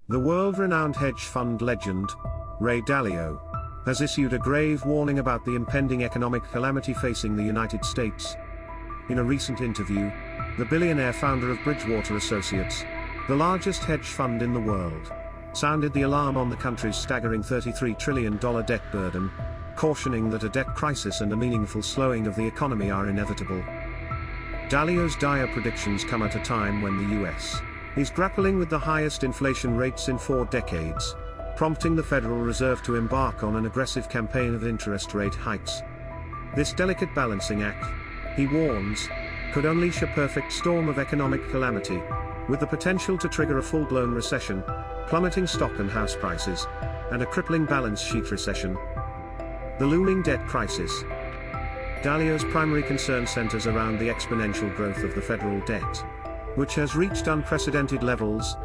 The world-renowned hedge fund legend, Ray Dalio, has issued a grave warning about the impending economic calamity facing the United States. In a recent interview, the billionaire founder of Bridgewater Associates, the largest hedge fund in the world, sounded the alarm on the country's staggering $33 trillion debt burden, cautioning that a debt crisis and a meaningful slowing of the economy are inevitable. Dalio's dire predictions come at a time when the U.S. is grappling with the highest inflation rates in 4 decades, prompting the Federal Reserve to embark on an aggressive campaign of interest rate hikes. This delicate balancing act, he warns, could unleash a perfect storm of economic calamity, with the potential to trigger a full-blown recession, plummeting stock and house prices, and a crippling balance sheet recession. The looming debt crisis. Dalio's primary concern centers around the exponential growth of the federal debt, which has reached unprecedented levels.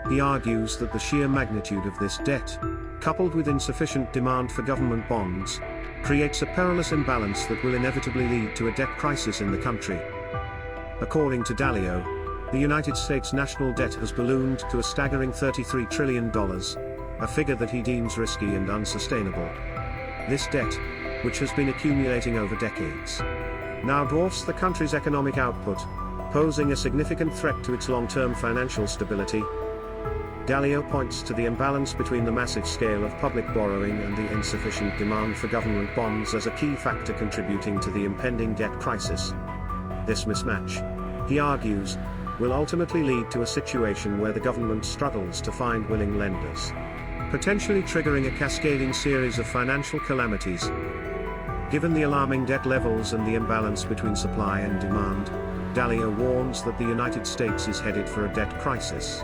He argues that the sheer magnitude of this debt, coupled with insufficient demand for government bonds, creates a perilous imbalance that will inevitably lead to a debt crisis in the country. According to Dalio, the United States national debt has ballooned to a staggering $33 trillion, a figure that he deems risky and unsustainable. This debt, which has been accumulating over decades, now dwarfs the country's economic output, posing a significant threat to its long-term financial stability. Dalio points to the imbalance between the massive scale of public borrowing and the insufficient demand for government bonds as a key factor contributing to the impending debt crisis. This mismatch, he argues, will ultimately lead to a situation where the government struggles to find willing lenders, potentially triggering a cascading series of financial calamities. Given the alarming debt levels and the imbalance between supply and demand, Dalio warns that the United States is headed for a debt crisis.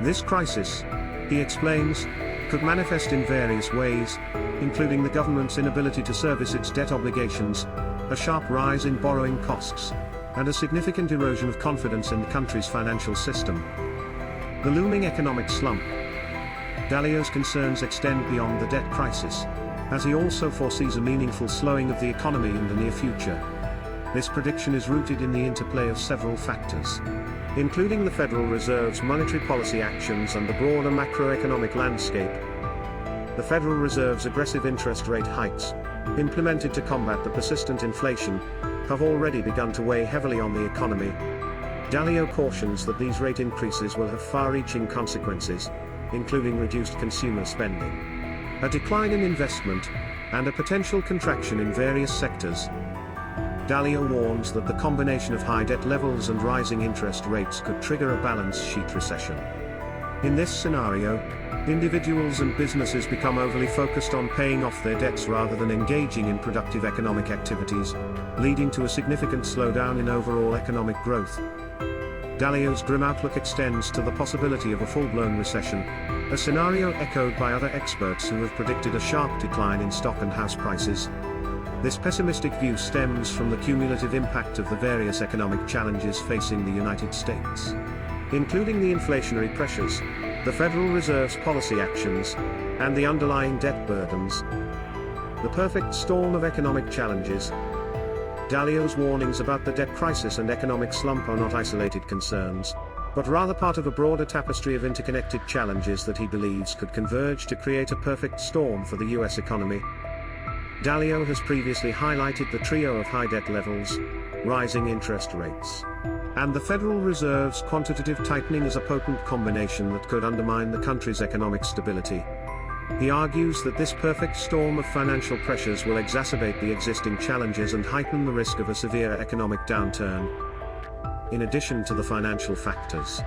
This crisis, he explains, could manifest in various ways, including the government's inability to service its debt obligations, a sharp rise in borrowing costs, and a significant erosion of confidence in the country's financial system. The looming economic slump. Dalio's concerns extend beyond the debt crisis, as he also foresees a meaningful slowing of the economy in the near future. This prediction is rooted in the interplay of several factors, including the Federal Reserve's monetary policy actions and the broader macroeconomic landscape. The Federal Reserve's aggressive interest rate hikes, implemented to combat the persistent inflation, have already begun to weigh heavily on the economy. Dalio cautions that these rate increases will have far-reaching consequences, including reduced consumer spending, a decline in investment, and a potential contraction in various sectors. Dalio warns that the combination of high debt levels and rising interest rates could trigger a balance sheet recession. In this scenario, individuals and businesses become overly focused on paying off their debts rather than engaging in productive economic activities, leading to a significant slowdown in overall economic growth. Dalio's grim outlook extends to the possibility of a full-blown recession, a scenario echoed by other experts who have predicted a sharp decline in stock and house prices. This pessimistic view stems from the cumulative impact of the various economic challenges facing the United States, including the inflationary pressures, the Federal Reserve's policy actions, and the underlying debt burdens. The perfect storm of economic challenges. Dalio's warnings about the debt crisis and economic slump are not isolated concerns, but rather part of a broader tapestry of interconnected challenges that he believes could converge to create a perfect storm for the U.S. economy. Dalio has previously highlighted the trio of high debt levels, rising interest rates, and the Federal Reserve's quantitative tightening as a potent combination that could undermine the country's economic stability. He argues that this perfect storm of financial pressures will exacerbate the existing challenges and heighten the risk of a severe economic downturn. In addition to the financial factors,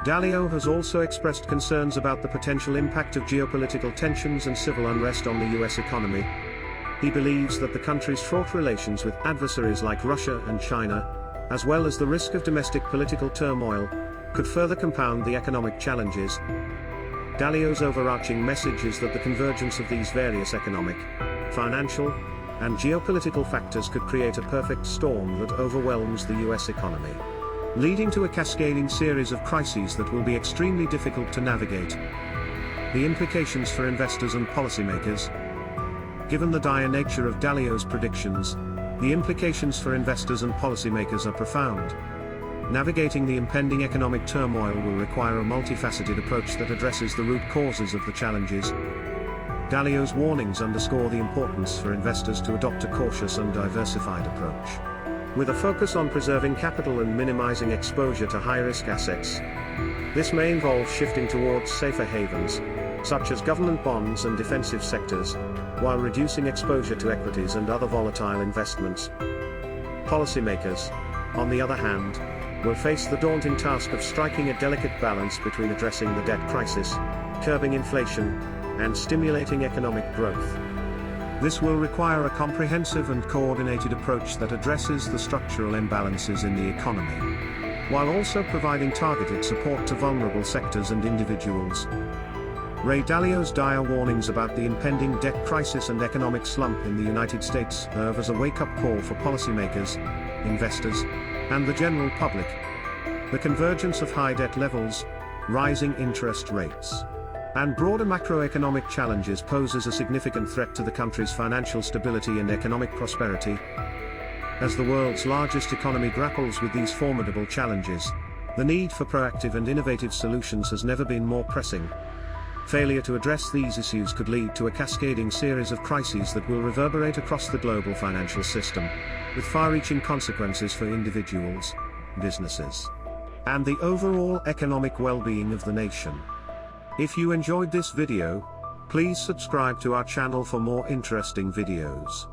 Dalio has also expressed concerns about the potential impact of geopolitical tensions and civil unrest on the U.S. economy. He believes that the country's fraught relations with adversaries like Russia and China, as well as the risk of domestic political turmoil, could further compound the economic challenges. Dalio's overarching message is that the convergence of these various economic, financial, and geopolitical factors could create a perfect storm that overwhelms the U.S. economy, leading to a cascading series of crises that will be extremely difficult to navigate. The implications for investors and policymakers. Given the dire nature of Dalio's predictions, the implications for investors and policymakers are profound. Navigating the impending economic turmoil will require a multifaceted approach that addresses the root causes of the challenges. Dalio's warnings underscore the importance for investors to adopt a cautious and diversified approach, with a focus on preserving capital and minimizing exposure to high-risk assets. This may involve shifting towards safer havens, such as government bonds and defensive sectors, while reducing exposure to equities and other volatile investments. Policymakers, on the other hand, will face the daunting task of striking a delicate balance between addressing the debt crisis, curbing inflation, and stimulating economic growth. This will require a comprehensive and coordinated approach that addresses the structural imbalances in the economy, while also providing targeted support to vulnerable sectors and individuals. Ray Dalio's dire warnings about the impending debt crisis and economic slump in the United States serve as a wake-up call for policymakers, investors, and the general public. The convergence of high debt levels, rising interest rates, and broader macroeconomic challenges poses a significant threat to the country's financial stability and economic prosperity. As the world's largest economy grapples with these formidable challenges, the need for proactive and innovative solutions has never been more pressing. Failure to address these issues could lead to a cascading series of crises that will reverberate across the global financial system, with far-reaching consequences for individuals, businesses, and the overall economic well-being of the nation. If you enjoyed this video, please subscribe to our channel for more interesting videos.